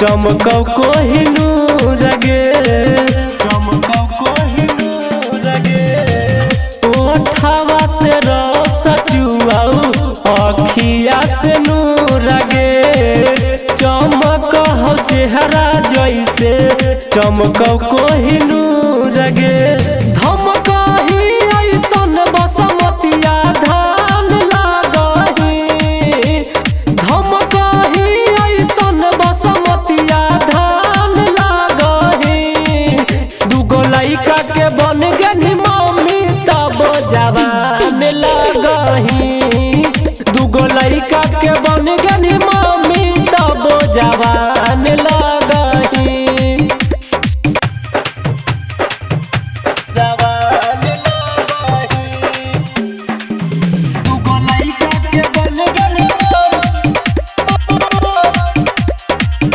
चमकौ कोहिनूर गे, चमकौ कोहिनूर गे। ओठवा से रस चुआऊ अखिया से नूर गे, चमकौ चेहरा जैसे चमकौ कोहिनूर गे। धमकही ऐसन बसमतिया धान लागही, धमकही ऐसन बसमतिया धान लागही। दूगो लइका के बन गनी मम्मी तब जवान लागही, दूगो लइका के बन गनी मम्मी तब जवान लागही, जवान लागही। दूगो लइका के बन गनी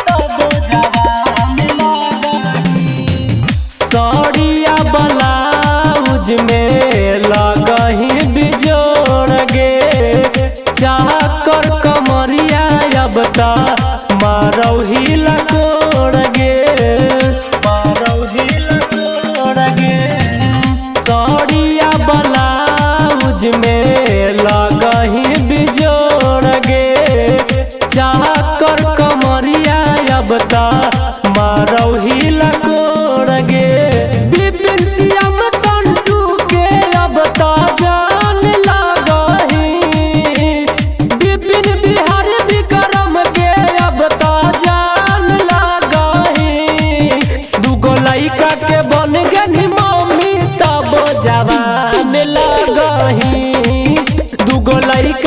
तब जवान लागही। साड़िया ब्लाउज में लगही बिजोड़ गे, चाकर कमरिया अब ता मारौही लकोड़ गे, मारौही लकोड़ गे। साड़िया ब्लाउज में लगही बिजोड़ गे, चाकर कमरिया अब ता मारौही लकोड़ गे। बिपिन सियम संटू के अब ता जान लागही, बिपिन बिहार विक्रम के अब ता जान लागही। दूगो लइका के बन गनी मम्मी तब जवान लागही, दूगो लइका